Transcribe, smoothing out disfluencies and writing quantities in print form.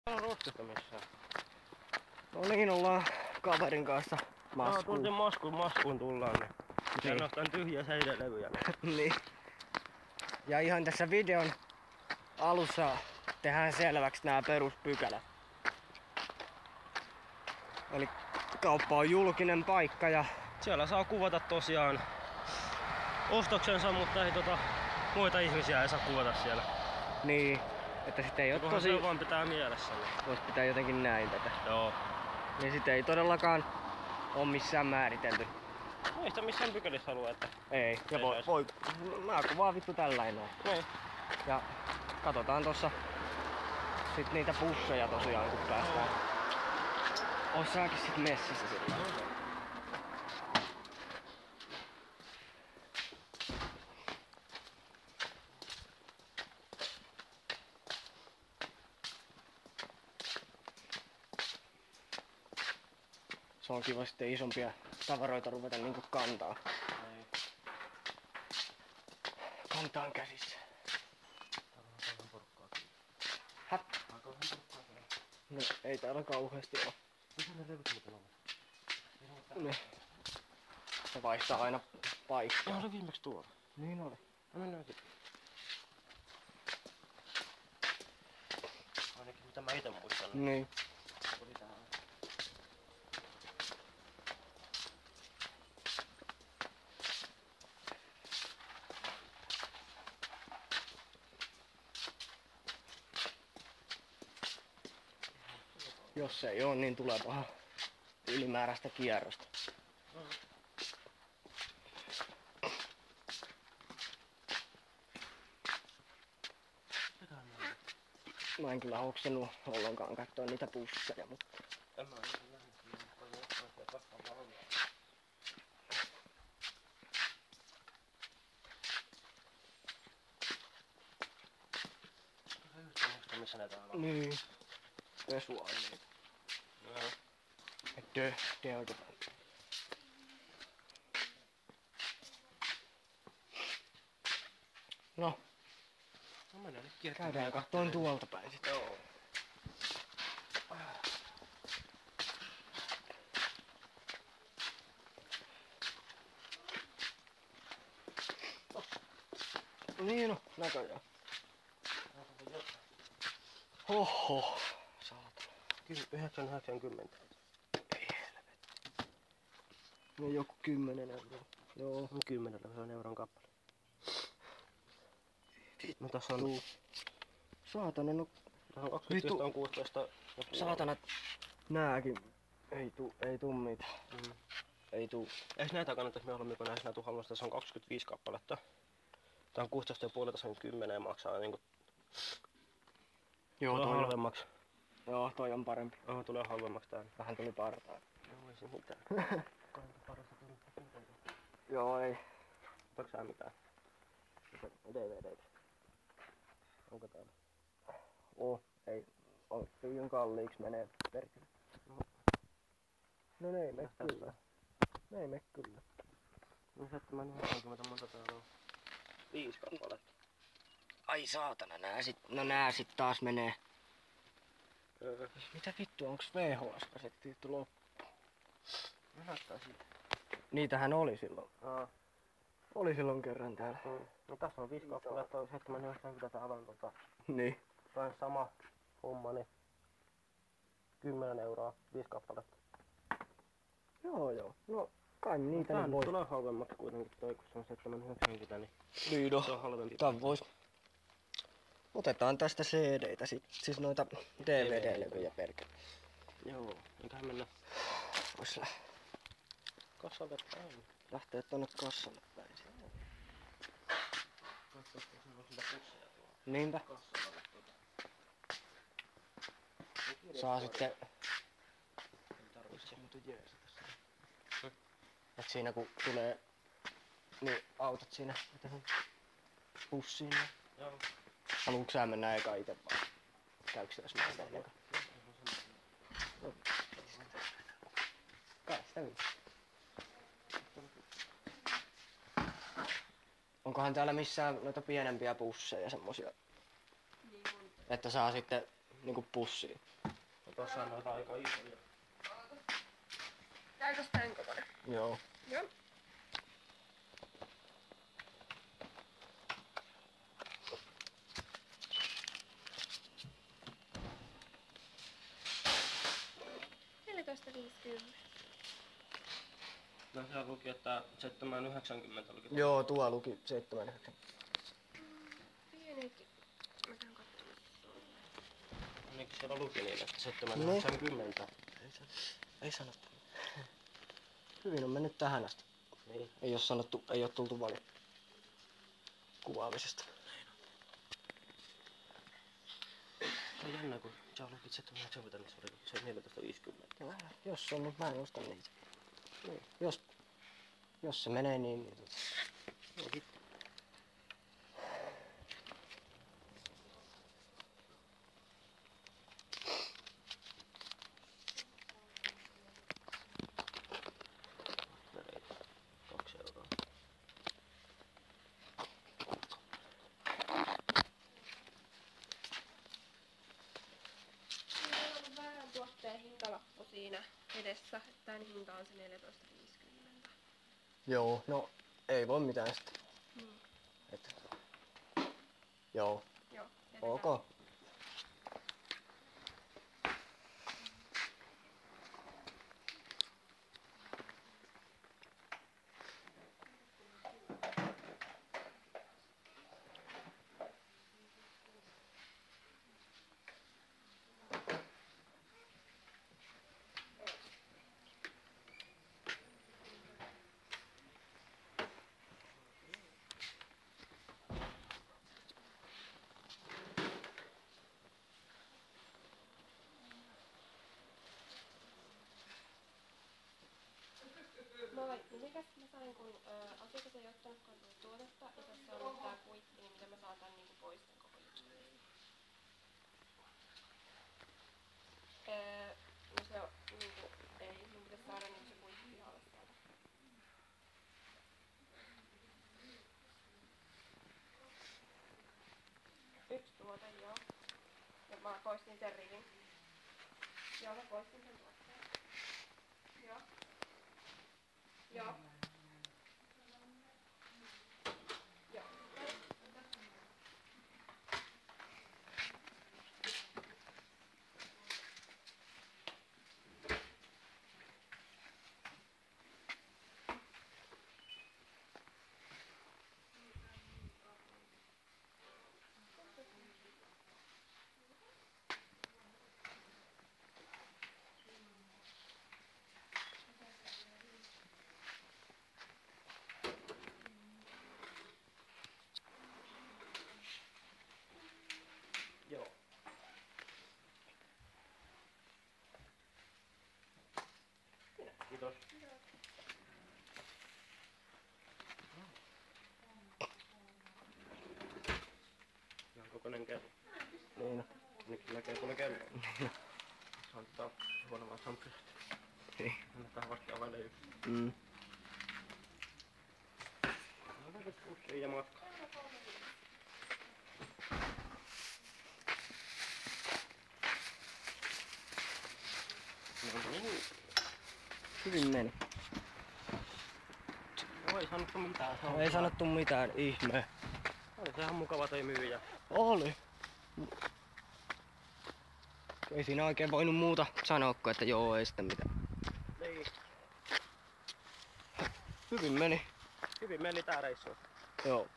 Roskasta missään. No niin, ollaan kaverin kanssa maskuun. Maskuun tullaan. Niin. Pitää nostaa tyhjiä CD-levyjä. Niin. Ja ihan tässä videon alussa tehdään selväksi nämä peruspykälät. Eli kauppa on julkinen paikka ja siellä saa kuvata tosiaan ostoksensa, mutta ei muita ihmisiä ei saa kuvata siellä. niin, että sit ei oo Kunhan se vaan pitää mielessä. Niin. Vois pitää jotenkin näin tätä. Joo. Niin sit ei todellakaan oo missään määritelty. Ei sitä missään pykälissä halua, että... Ei. Ja voi. Mä kuvaan vittu tälläin noin. Niin. Ja katsotaan tossa sit niitä busseja tosiaan kun päästään. Ois säkin sit messissä sillä. Se on kiva sitten isompia tavaroita ruveta niinku kantaa. Ei. Kantaan käsissä. Häp? No ei täällä kauheasti oo. Missä ne levyt muuten on? Ne. Se vaihtaa aina paikkaa. Ihan oli viimeksi tuolla. Niin oli. No mennään sitten. Ainakin mitä mä ite muistan. Niin. Oli täällä. Jos ei oo, niin tulee paha ylimääräistä kierrosta. Mä en kyllä hoksannut ollenkaan katsoa niitä busseja, mutta... En mä ihan nähnyt siinä, mutta jostain siellä vastaavaa on. Mä yhtään muista missä ne täällä on. Niin. Pesuaineita. Joo. Deodorant. No, No mennään nyt kiertämään. käydään kattoon tuolta päin sitten. Joo. Niin no, näköjään. Hoho, saatana. 9,90. Ei helvetti. No joku 10 euroa. Joo. 10 euron kappale. No tässä on... Saatana, no Tässä on 20, on 16. saatana, nääkin ei tuu mitään. Mm. Ei tuu. Eiks näitä kannattaisi mieluummin, kun näissä tuhalmassa tässä on 25 kappaletta. Tää on 16,5, tässä on 10 ja maksaa niinku... Joo, tulee toi on, halvemmaksi. joo, toi on parempi. Tulee halvemmaksi tää. Vähän tuli partaa. Joo, ei se mitään. Kannattaa parasta tulla. Joo, ei. Otatko sä mitään? DVDtä. Onko täällä? Ei. On liian kalliiksi menee perkele. No ne ei me kyllä. Ne ei me kyllä. No 7,90 monta täällä on. 5 kappaletta. Ai saatana, nää sit taas menee. Öö. Mitä vittu, onks VHS-kasetti vittu loppu? No näyttää siitä. Niitähän oli silloin. Aa. Oli silloin kerran täällä. No tässä on 5 kappaletta, on 7,90 täällä on Niin. Toi on sama homma, niin 10 euroa, 5 kappaletta. Joo. No kai niitä Tää nyt voi. tulee halvemmaksi kuitenkin toi, kun se on 7,90 niin Niin se on halvempi. Tän vois. Otetaan tästä CD-tä sit, siis noita DVD-levyjä perkele. Joo, eiköhän mennä Vois kassalle päin. lähteä tonne kassalle päin. Niinpä. Saa sitten... Et siinä kun tulee... Niin autot siinä tähän bussiin. Joo. Haluuks sä mennä eka ite vaan? Käyks tässä näin ennen kuin? Kai sitä viisi. Onkohan täällä missään noita pienempiä busseja semmosia? Niin on. Että saa sitten niinku pussiin. No tossa on noita aika isoja. Käykö tän kokoinen? Joo. Joo. No se luki, että 790 luki. Joo, tuo luki 7,9. Pienikin. Mä käyn katsomassa. Niin kuin siellä luki niin, että 790. Ei sanottu. Hyvin on mennyt tähän asti. Niin. Ei oo tultu valittaa kuvaamisesta. Se on jännä, kun sä lukit 790, niin se oli 1450. Jos on, mutta mä en osta niitä. Niin. Jos se menee niin Näreitä. 2 euroa. Siinä on vähän tuotteen hintalappu siinä edessä, että tän hinta on se 14,50. Joo, no ei voi mitään sitten. Niin. Et. Joo, Joo, jätetään. ok. Moi, niin mikäs mä sain, kun asiakas ei ottanut kantaa tuotetta ja tässä on tää kuitti, niin mitä mä saan tän niinku pois tän koko jutun? No se on niinku, ei, mun pitäis saada niinku se kuitti pihalle täältä. Yksi tuote, joo. Ja mä poistin sen rivin. Joo, mä poistin sen tuotteen. Joo. Joo. Joo. Joo. Kiitos. Ihan kokoinen kello. Niin on. Nyt näkee tuonne kello. Antaa huonomaan sampsia. Niin. Annetaan vasta availle yksi. Annetaan pussiin ja matka. No niin. Hyvin meni. No ei sanottu mitään. Ei sanottu mitään, ihme. Oli se ihan mukava toi myyjä. Oli. Ei siinä oikein voinut muuta sanoa, kuin että joo, ei sitten mitään. Niin. Hyvin meni. Hyvin meni tää reissu. Joo.